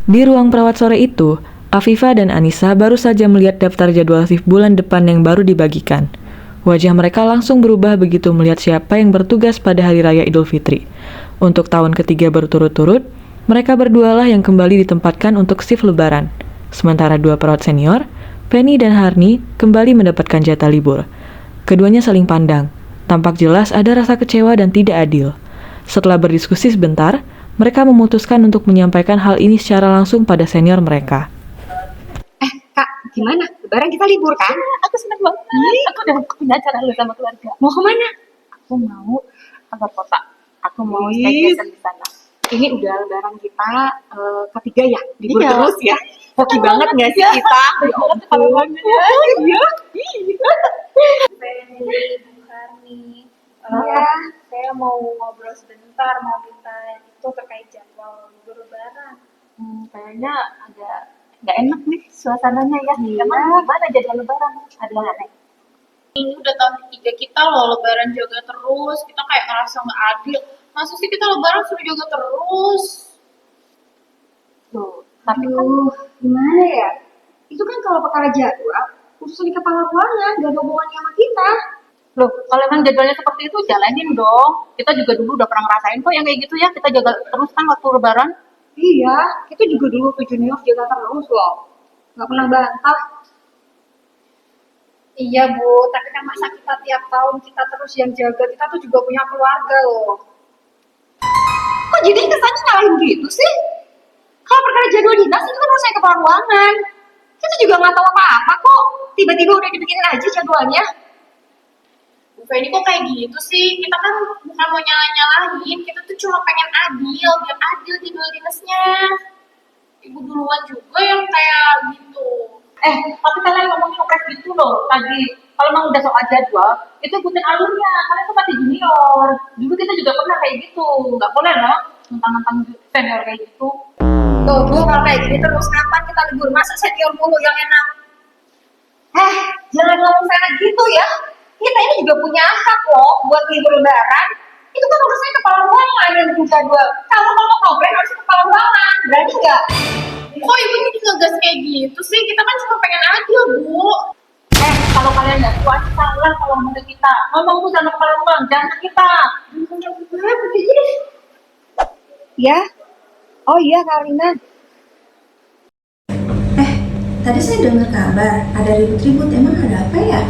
Di ruang perawat sore itu, Afifa dan Anissa baru saja melihat daftar jadwal shift bulan depan yang baru dibagikan. Wajah mereka langsung berubah begitu melihat siapa yang bertugas pada Hari Raya Idul Fitri. Untuk tahun ketiga berturut-turut, mereka berdualah yang kembali ditempatkan untuk shift lebaran. Sementara dua perawat senior, Penny dan Harni, kembali mendapatkan jatah libur. Keduanya saling pandang. Tampak jelas ada rasa kecewa dan tidak adil. Setelah berdiskusi sebentar, mereka memutuskan untuk menyampaikan hal ini secara langsung pada senior mereka. Kak, gimana? Lebaran kita libur kan? Aku seneng banget. Aku udah punya acara lu sama keluarga. Mau kemana? Aku mau ke kota. Aku mau staycation di sana. Ini udah lebaran kita ketiga ya? Libur Iya. terus ya? Hoki banget gak sih kita? Ya ampun. Iya. Iya, saya mau ngobrol sebentar, mau minta itu terkait jadwal libur lebaran. Kayaknya agak nggak enak nih suasananya ya. Emang gimana jadwal lebaran? Ada yang aneh? Ini udah tahun ketiga kita loh lebaran jaga terus, kita kayak ngerasa nggak adil. Masa sih kita lebaran suruh jaga terus? Tuh, tapi kan Gimana ya? Itu kan kalau perkara jadwal, urusan di kepala ruangan, gak ada hubungannya sama kita. loh, kalau emang jadwalnya seperti itu jalanin dong. Kita juga dulu udah pernah ngerasain kok yang kayak gitu ya. Kita jaga terus kan waktu lebaran. Iya, kita juga dulu ke junior jaga terus loh. Gak pernah bantah. Iya Bu, tapi kan masa kita tiap tahun kita terus yang jaga, kita tuh juga punya keluarga loh. Kok jadi kesannya nyalahin gitu sih? Kalau perkara jadwal dinas itu kan urusan kepala ruangan. Kita juga nggak tahu apa-apa kok. Tiba-tiba udah dibikinin aja jadwalnya. Bu Feni kok kayak gitu sih? Kita kan bukan mau nyalahin, kita tuh cuma pengen adil, biar adil jadwal dinasnya. Ibu duluan juga yang kayak gitu. Tapi kalian ngomongin ngepres gitu loh tadi. Kalau emang udah soal jadwal, itu ikutin alurnya. Kalian tuh masih junior. Dulu kita juga pernah kayak gitu. Nggak boleh loh tentang senior kayak gitu. Tuh, Bu, kalau kayak gini terus kapan kita libur? Masa senior mulu yang enak? Jangan ngomong sana gitu ya. Kita ini juga punya hak loh buat libur lebaran. Itu kan urusan kepala ruangan yang bikin jadwal. Kamu kalau komplain harus ke kepala ruangan. Berani nggak? Kok ibu jadi ngegas kayak gitu sih? Kita kan cuma pengen adil, Bu. Kalau kalian nggak kuat, salah kalau ngomong ke kita. Ngomong tuh sama kepala ruang, jangan ke kita. Ya. Oh iya, Karina. Tadi saya dengar kabar ada ribut-ribut, emang ada apa ya?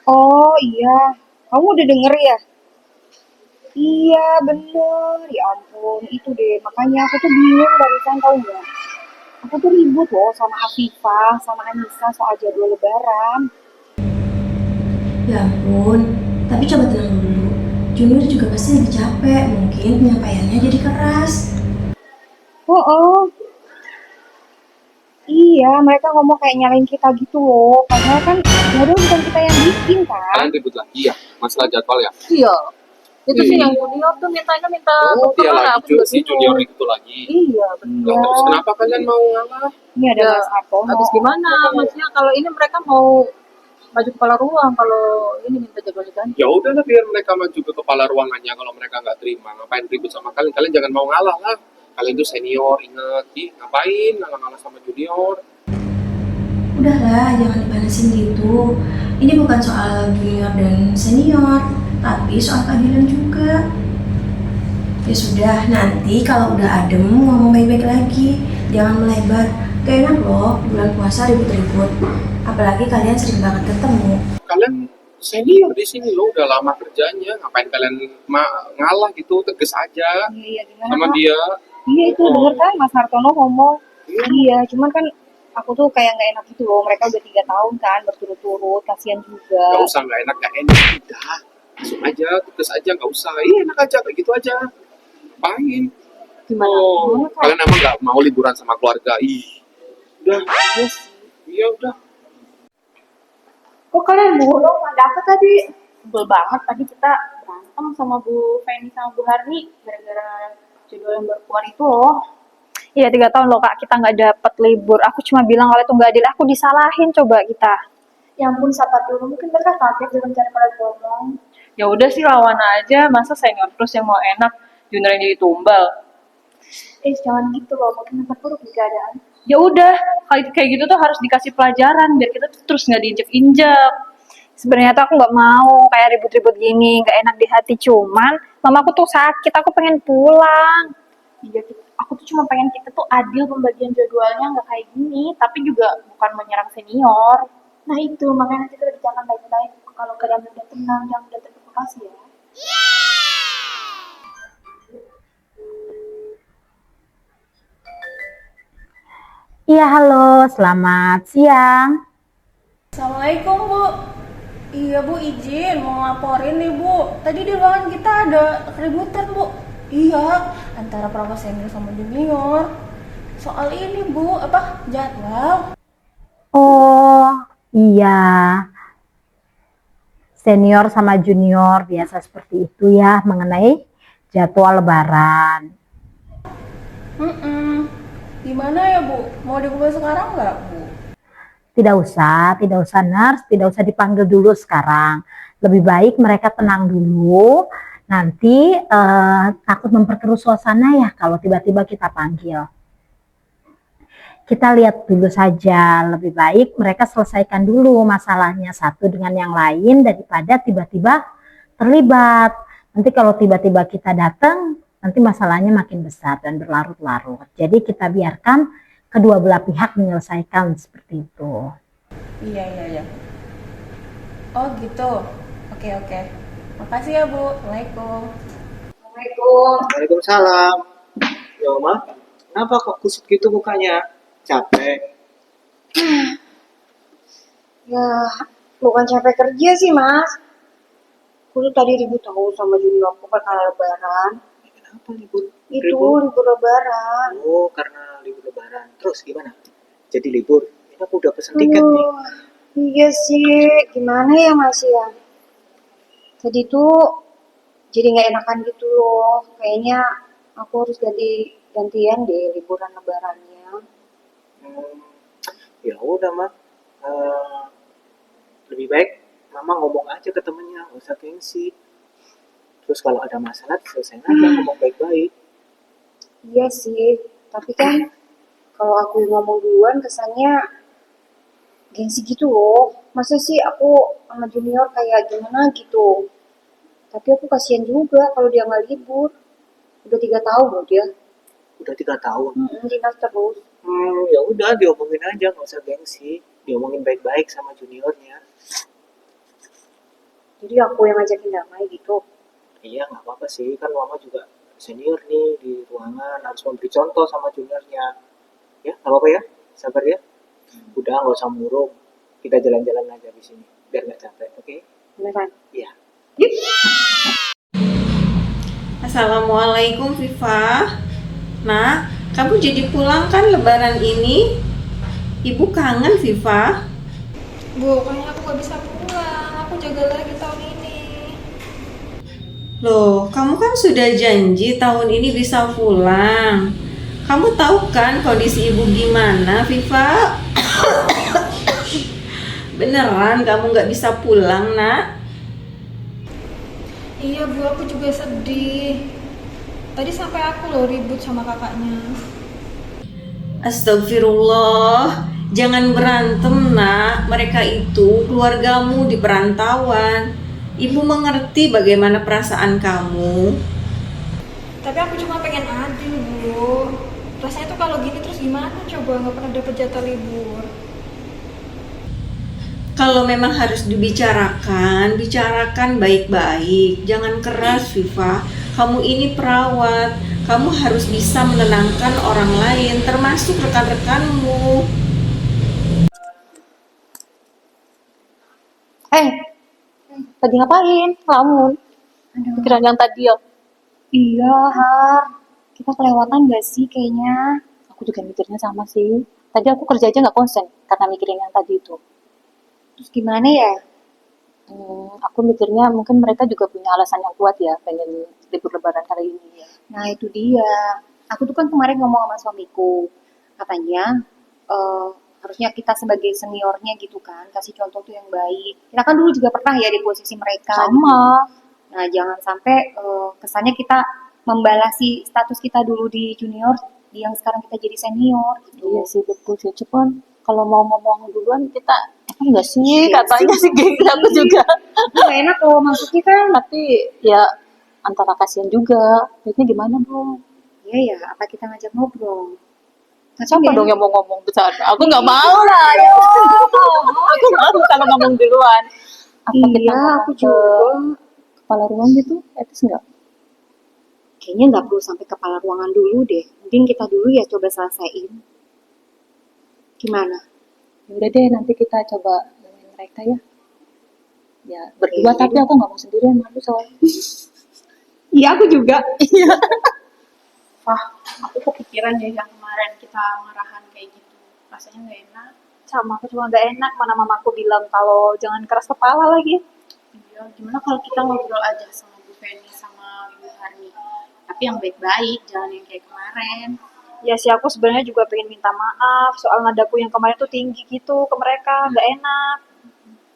Oh iya, kamu udah denger ya? Iya bener, ya ampun itu deh makanya aku tuh bingung barusan tahu nggak? Aku tuh ribut loh sama Afifah, sama Anissa soal jadwal lebaran. Ya ampun, tapi coba tenang dulu. Junior juga pasti lebih capek, mungkin penyampaiannya jadi keras. Oh, iya mereka ngomong kayak nyalain kita gitu loh, padahal kan jadwal bukan kita yang bikin kan? Kalian ribut lagi ya masalah jadwal ya? Iya. Itu sih yang junior tuh minta Oh dia tukeran, lagi aku juga si bingung. junior itu lagi. Iya, Lah, benar. terus kenapa kalian mau ngalah? Ini ada Ya, Mas Hartono. habis gimana? Maksudnya kalau ini mereka mau maju kepala ruang, kalau ini minta jadwal diganti. Ya udahlah biar mereka maju ke kepala ruangannya kalau mereka nggak terima. Ngapain ribut sama kalian? Kalian jangan mau ngalah lah. Kalian tuh senior, inget. Ngapain ngalah-ngalah sama junior? Udahlah, jangan dipanasin gitu. Ini bukan soal junior dan senior, tapi soal keadilan juga. Ya sudah, nanti kalau udah adem ngomong baik-baik lagi. Jangan melebar. Gak enak loh, bulan puasa ribut-ribut. Apalagi kalian sering banget ketemu. Kalian senior di sini loh, udah lama kerjanya. Ngapain kalian ngalah gitu? Tegas aja Iya gimana sama Kak? dia. Iya itu denger kan Mas Hartono ngomong. Iya, cuman kan aku tuh kayak nggak enak gitu loh. Mereka udah 3 tahun kan berturut-turut, kasihan juga. Gak usah nggak enak, gak enak. Udah, langsung aja, tegas aja, nggak usah. Iya enak aja, kayak gitu aja. Ngapain? Gimana? Oh, kalian emang nggak mau liburan sama keluarga? Ih, udah. Iya udah. Kok kalian mulu? Ada apa tadi? Sebel banget tadi kita berantem sama Bu Feni sama Bu Harni gara-gara judul yang baru keluar itu loh. Iya 3 tahun loh Kak, kita nggak dapet libur. Aku cuma bilang kalau itu nggak adil, aku disalahin coba kita. Ya ampun, sabar dulu. Mungkin mereka kaget dengan cara kalian ngomong. Ya udah sih lawan aja, masa senior terus yang mau enak, junior yang jadi tumbal. Jangan gitu loh, makin memperburuk nih keadaan. Ya udah, kayak gitu tuh harus dikasih pelajaran biar kita tuh terus nggak diinjek-injek. Sebenarnya tuh aku nggak mau kayak ribut-ribut gini, nggak enak di hati. Cuman mamaku tuh sakit, aku pengen pulang. Iya, aku tuh cuma pengen kita tuh adil pembagian jadwalnya, nggak kayak gini, tapi juga bukan menyerang senior. Nah itu, makanya nanti kita bicarakan baik-baik. Kalau keadaan udah tenang, jangan udah terprovokasi ya. Iya, halo, selamat siang. Assalamualaikum Bu. Iya Bu, izin mau laporin nih Bu. Tadi di ruangan kita ada keributan Bu. Iya, antara pramuka senior sama junior. Soal ini Bu, jadwal. Oh, iya. Senior sama junior biasa seperti itu ya, mengenai jadwal lebaran. Gimana ya Bu? Mau diubah sekarang nggak Bu? Tidak usah nurse, tidak usah dipanggil dulu sekarang. Lebih baik mereka tenang dulu. Nanti takut memperkeruh suasana ya kalau tiba-tiba kita panggil. Kita lihat dulu saja, lebih baik mereka selesaikan dulu masalahnya satu dengan yang lain daripada tiba-tiba terlibat. Nanti kalau tiba-tiba kita datang, nanti masalahnya makin besar dan berlarut-larut. Jadi kita biarkan kedua belah pihak menyelesaikan seperti itu. Iya. Oh gitu. Oke. Makasih ya Bu. Assalamualaikum. Waalaikumsalam. Ya Oma, kenapa kok kusut gitu mukanya? Capek? Ya, bukan capek kerja sih Mas. Aku tuh tadi ribut tahu sama juniorku karena lebaran. Kenapa libur? Itu libur lebaran. Oh, karena libur lebaran. Terus gimana? Jadi libur? Ini aku udah pesen tiket nih. Iya sih, gimana ya Mas ya? Tadi tuh jadi nggak enakan gitu loh. Kayaknya aku harus gantian deh liburan lebarannya. Ya udah Mak. Lebih baik Mama ngomong aja ke temennya, nggak usah gengsi. Terus kalau ada masalah selesaiin aja, ngomong baik-baik. Iya sih, tapi kan kalau aku yang ngomong duluan kesannya gengsi gitu loh. Masa sih aku sama junior kayak gimana gitu. Tapi aku kasihan juga kalau dia nggak libur. Udah 3 tahun loh dia. Udah 3 tahun. Dinas terus. Ya udah diomongin aja, nggak usah gengsi. Diomongin baik-baik sama juniornya. Jadi aku yang ngajakin damai gitu. Iya, nggak apa-apa sih. Kan Mama juga senior nih di ruangan, harus memberi contoh sama juniornya. Ya, nggak apa-apa ya. Sabar ya. Udah, nggak usah murung. Kita jalan-jalan aja di sini, biar nggak capek, oke? Beneran? Iya. Assalamualaikum Viva. Nah, kamu jadi pulang kan lebaran ini? Ibu kangen Viva. Bu, kayaknya aku gak bisa pulang. Aku jaga lagi tahun ini. Loh, kamu kan sudah janji tahun ini bisa pulang. Kamu tahu kan kondisi ibu gimana Viva? Beneran kamu gak bisa pulang nak? Iya Bu, aku juga sedih. Tadi sampai aku loh ribut sama kakaknya. Astagfirullah, jangan berantem nak. Mereka itu keluargamu di perantauan. Ibu mengerti bagaimana perasaan kamu. Tapi aku cuma pengen adil Bu. Rasanya tuh kalau gini terus gimana coba, nggak pernah dapet jatah libur. Kalau memang harus dibicarakan, bicarakan baik-baik. Jangan keras Viva. Kamu ini perawat. Kamu harus bisa menenangkan orang lain, termasuk rekan-rekanmu. Tadi ngapain? Ngelamun. Pikiran yang tadi ya. Iya, Har. Kita kelewatan gak sih kayaknya? Aku juga mikirnya sama sih. Tadi aku kerja aja nggak konsen karena mikirin yang tadi itu. Terus gimana ya? Aku mikirnya mungkin mereka juga punya alasan yang kuat ya pengen libur lebaran kali ini ya. Nah itu dia. Aku tuh kan kemarin ngomong sama suamiku. Katanya harusnya kita sebagai seniornya gitu kan, kasih contoh tuh yang baik. Kita kan dulu juga pernah ya di posisi mereka. Sama. Nah jangan sampai kesannya kita membalasi status kita dulu di junior yang sekarang kita jadi senior gitu. Iya sih betul sih. Cuman kalau mau ngomong duluan kita apa enggak sih Iya katanya sih, sih gengsi aku juga. Itu gak enak loh maksudnya kan. Tapi ya antara kasihan juga. Baiknya gimana dong? Iya ya, apa kita ngajak ngobrol? Tapi Siapa gak dong enak. yang mau ngomong besar? Aku nggak mau lah. Ayo. Aku malu kalau ngomong duluan. Apa kita Iya, ngomong aku ke juga. kepala ruang gitu? Etis nggak? Kayaknya nggak perlu sampai kepala ruangan dulu deh. Mungkin kita dulu ya coba selesaiin. Gimana? Ya udah deh, nanti kita coba nemuin mereka ya. Ya berdua, Iya, tapi iya. aku nggak mau sendirian, malu soalnya. Iya, aku juga. Wah, aku kepikiran deh yang kemarin kita marahan kayak gitu. Rasanya nggak enak. Sama aku cuma gak enak, mana mamaku bilang kalau jangan keras kepala lagi. Iya, gimana kalau kita ngobrol aja sama Bu Feni sama Ibu Harni. Tapi yang baik-baik, jangan yang kayak kemarin. Ya sih aku sebenarnya juga pengen minta maaf soal nadaku yang kemarin tuh tinggi gitu ke mereka, gak enak.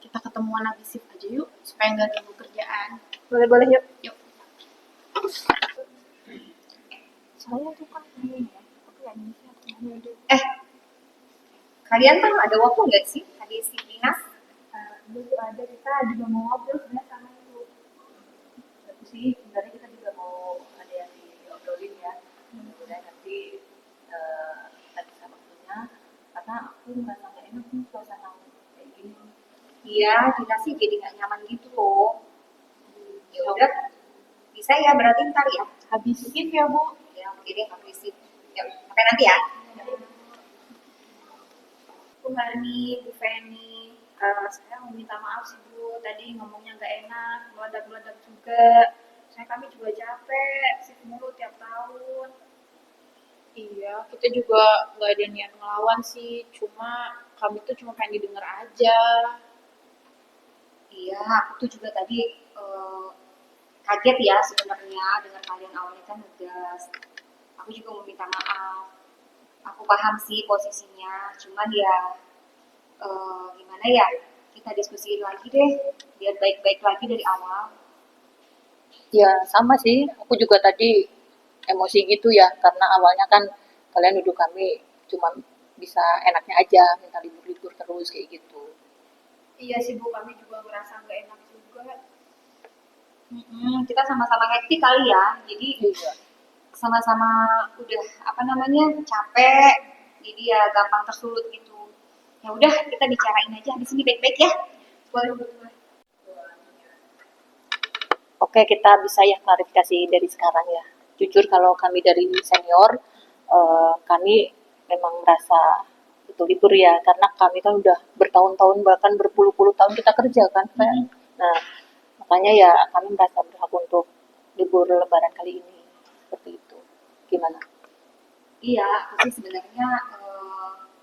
Kita ketemuan habis shift aja yuk, supaya nggak ganggu kerjaan. Boleh-boleh yuk. Yuk. Saya tuh kan ini ya, tapi gak bisa. Kalian kan ada waktu nggak sih habis Dinas? Dulu ada, kita juga mau ngobrol sebenarnya sama itu. Tapi sih sebenarnya kita juga mau ada yang diobrolin ya. Mudah-mudahan nanti kita bisa waktunya. Karena aku merasa nggak enak nih suasana kayak gini. Iya, Dinas sih jadi nggak nyaman gitu loh. Ya udah, bisa ya berarti ntar ya. Habis shift ya Bu. Ya oke deh, habis itu. Ya, sampai nanti ya. Bu Harni, Bu Feni, saya mau minta maaf sih Bu, tadi ngomongnya nggak enak, meledak-meledak juga. Kami juga capek, shift mulu tiap tahun. Iya, kita juga nggak ada niat ngelawan sih. Cuma kami tuh cuma pengen didengar aja. Iya, aku tuh juga tadi kaget ya sebenarnya dengan kalian awalnya kan ngegas. Aku juga mau minta maaf. Aku paham sih posisinya, cuman ya gimana ya, kita diskusiin lagi deh, biar baik-baik lagi dari awal. Ya sama sih, aku juga tadi emosi gitu ya, karena awalnya kan kalian nuduh kami cuma bisa enaknya aja, minta libur-libur terus kayak gitu. Iya sih Bu, kami juga ngerasa nggak enak juga. Kita sama-sama hektik kali ya, jadi Iya. sama-sama udah apa namanya capek, jadi ya gampang tersulut gitu. Ya udah kita bicarain aja di sini baik-baik ya. Boleh, boleh. Oke, kita bisa ya klarifikasi dari sekarang ya. Jujur kalau kami dari senior, kami memang merasa betul libur ya, karena kami kan udah bertahun-tahun bahkan berpuluh-puluh tahun kita kerja kan, Pak. Nah, makanya ya kami merasa berhak untuk libur lebaran kali ini. Seperti itu. Gimana? Iya, aku sih sebenarnya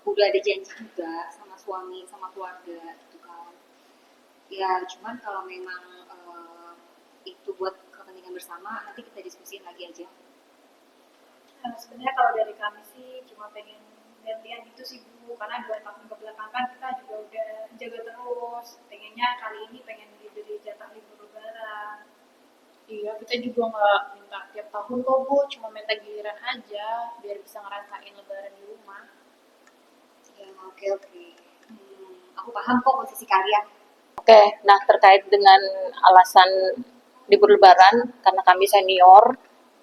udah ada janji juga sama suami sama keluarga gitu kan. Ya, cuman kalau memang itu buat kepentingan bersama, nanti kita diskusiin lagi aja. Sebenarnya kalau dari kami sih cuma pengen gantian gitu sih Bu, karena 2 tahun kebelakangan kita juga udah jaga terus. Pengennya kali ini pengen diberi jatah libur lebaran. Iya, kita juga nggak minta tiap tahun kok Bu, cuma minta giliran aja, biar bisa ngerasain lebaran di rumah. Ya, oke. Aku paham kok posisi kalian. Oke, nah terkait dengan alasan libur lebaran, karena kami senior,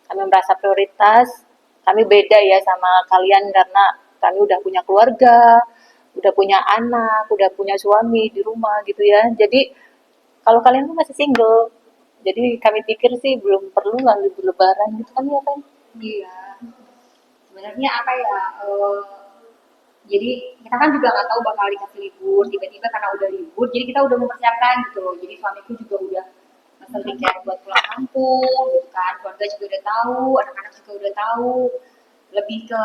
kami merasa prioritas, kami beda ya sama kalian karena kami udah punya keluarga, udah punya anak, udah punya suami di rumah gitu ya. Jadi kalau kalian tuh masih single, jadi kami pikir sih belum perlu lah libur lebaran gitu kan ya kan? Iya. Sebenarnya apa ya? Jadi kita kan juga nggak tahu bakal dikasih libur, tiba-tiba karena udah libur, jadi kita udah mempersiapkan gitu loh. Jadi suamiku juga udah pesan tiket buat pulang kampung, gitu kan. Keluarga juga udah tahu, anak-anak juga udah tahu. Lebih ke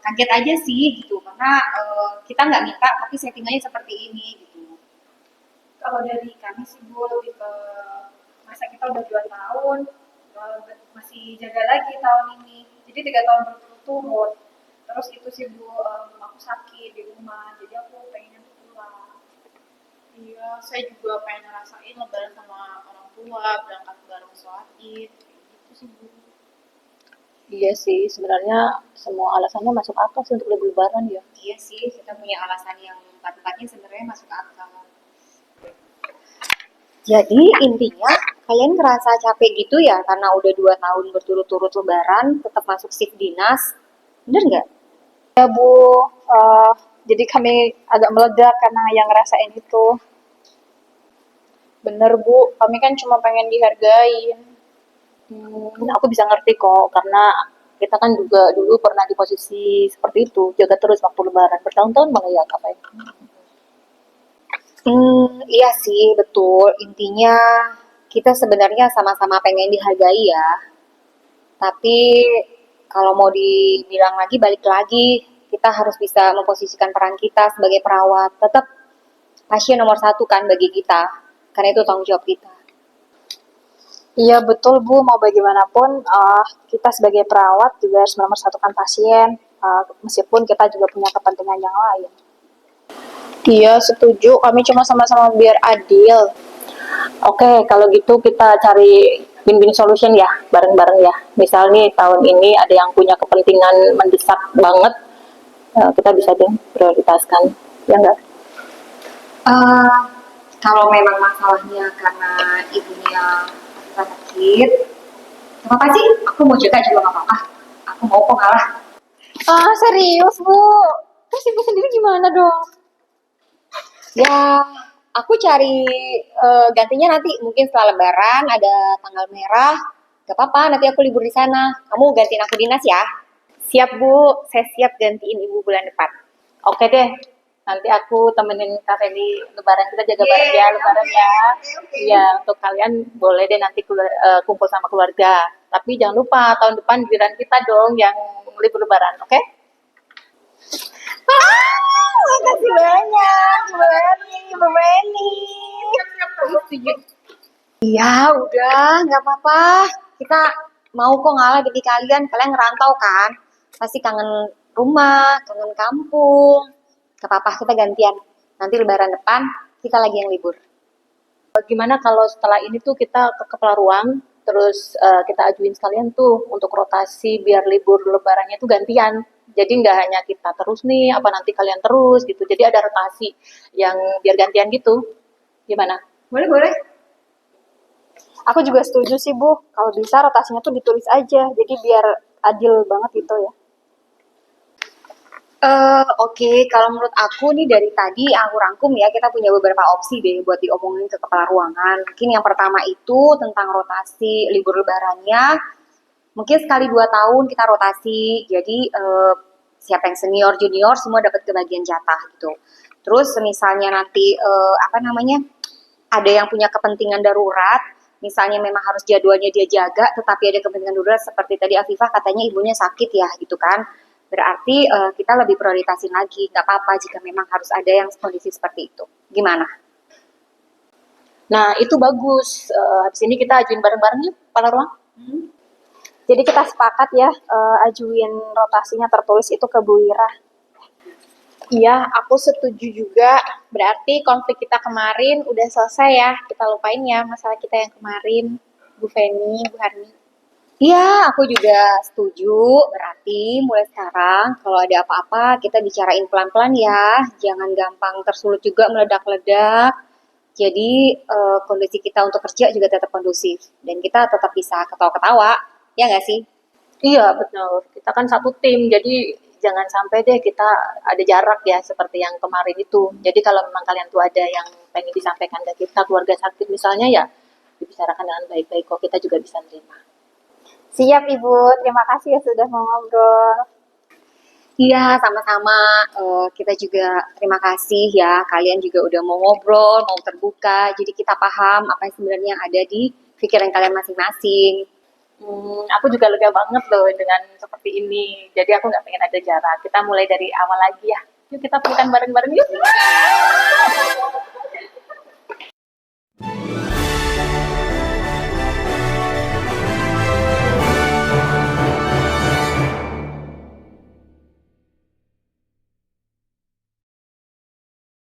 kaget aja sih gitu, karena kita nggak minta tapi settingannya seperti ini gitu. Kalau dari kami sih Bu, lebih ke masa kita udah 2 tahun, masih jaga lagi tahun ini. Jadi 3 tahun berturut-turut. Terus itu sih Bu, aku sakit di rumah, jadi aku pengennya tuh pulang. Iya, saya juga pengen ngerasain lebaran sama orang tua, berangkat bareng sholat Id, kayak gitu sih Bu. Iya sih, sebenarnya semua alasannya masuk akal sih untuk libur lebaran ya. Iya sih, kita punya alasan yang empat-empatnya sebenarnya masuk akal. Jadi intinya kalian ngerasa capek gitu ya karena udah 2 tahun berturut-turut lebaran tetap masuk shift dinas, bener nggak? Ya Bu, jadi kami agak meledak karena yang ngerasain itu. Bener Bu, kami kan cuma pengen dihargain. Aku bisa ngerti kok, karena kita kan juga dulu pernah di posisi seperti itu, jaga terus waktu lebaran, bertahun-tahun malah ya ngapain. Iya sih, betul. Intinya kita sebenarnya sama-sama pengen dihargai ya. Tapi kalau mau dibilang lagi, balik lagi. Kita harus bisa memposisikan peran kita sebagai perawat. Tetap pasien nomor 1 kan bagi kita. Karena itu tanggung jawab kita. Iya betul Bu, mau bagaimanapun kita sebagai perawat juga harus menomorsatukan pasien, meskipun kita juga punya kepentingan yang lain. Iya setuju, kami cuma sama-sama biar adil. Oke, kalau gitu kita cari win-win solution ya, bareng-bareng ya. Misal nih tahun ini ada yang punya kepentingan mendesak banget, kita bisa deh prioritaskan, ya enggak? Kalau memang masalahnya karena ibunya sakit, nggak apa-apa sih. Aku mau jaga juga nggak apa-apa. Aku mau kok ngalah. Serius Bu? Terus ibu sendiri gimana dong? Ya, aku cari gantinya nanti mungkin setelah lebaran ada tanggal merah. Gak apa-apa, nanti aku libur di sana. Kamu gantiin aku dinas ya. Siap Bu, saya siap gantiin ibu bulan depan. Oke deh, nanti aku temenin Kak Feli lebaran, kita jaga bareng ya lebaran ya. Iya, untuk kalian boleh deh nanti kumpul sama keluarga. Tapi jangan lupa tahun depan giliran kita dong yang libur lebaran, oke? Makasih banyak, Bu Beni. Iya, udah, nggak apa-apa. Kita mau kok ngalah jadi kalian. Kalian ngerantau kan? Pasti kangen rumah, kangen kampung. Gak apa-apa, kita gantian. Nanti lebaran depan, kita lagi yang libur. Gimana kalau setelah ini tuh kita ke kepala ruang, terus kita ajuin sekalian tuh untuk rotasi biar libur lebarannya tuh gantian. Jadi nggak hanya kita terus nih, apa nanti kalian terus gitu. Jadi ada rotasi yang biar gantian gitu. Gimana? Boleh. Aku juga setuju sih Bu, kalau bisa rotasinya tuh ditulis aja, jadi biar adil banget gitu ya. Oke, kalau menurut aku nih dari tadi aku rangkum ya, kita punya beberapa opsi deh buat diomongin ke kepala ruangan. Mungkin yang pertama itu tentang rotasi libur lebarannya. Mungkin sekali 2 tahun kita rotasi, jadi siapa yang senior, junior semua dapat kebagian jatah gitu. Terus misalnya nanti ada yang punya kepentingan darurat, misalnya memang harus jadwalnya dia jaga, tetapi ada kepentingan darurat seperti tadi Afifah katanya ibunya sakit ya gitu kan. Berarti kita lebih prioritasin lagi, nggak apa-apa jika memang harus ada yang kondisi seperti itu. Gimana? Nah itu bagus, habis ini kita ajuin bareng-bareng yuk kepala ruang. Jadi kita sepakat ya, ajuin rotasinya tertulis itu ke Bu Ira. Iya, aku setuju juga. Berarti konflik kita kemarin udah selesai ya. Kita lupain ya masalah kita yang kemarin, Bu Feni, Bu Harni. Iya, aku juga setuju. Berarti mulai sekarang kalau ada apa-apa kita bicarain pelan-pelan ya. Jangan gampang tersulut juga meledak-ledak. Jadi kondisi kita untuk kerja juga tetap kondusif. Dan kita tetap bisa ketawa-ketawa. Ya nggak sih? Iya, betul. Kita kan satu tim, jadi jangan sampai deh kita ada jarak ya seperti yang kemarin itu. Jadi kalau memang kalian tuh ada yang pengen disampaikan ke kita, keluarga sakit misalnya ya, dibicarakan dengan baik-baik kok, kita juga bisa terima. Siap Ibu, terima kasih ya sudah mau ngobrol. Iya, sama-sama. Kita juga terima kasih ya. Kalian juga udah mau ngobrol, mau terbuka. Jadi kita paham apa yang sebenarnya ada di pikiran kalian masing-masing. Aku juga lega banget loh dengan seperti ini. Jadi aku nggak pengen ada jarak. Kita mulai dari awal lagi ya. Yuk kita pelukan bareng-bareng yuk.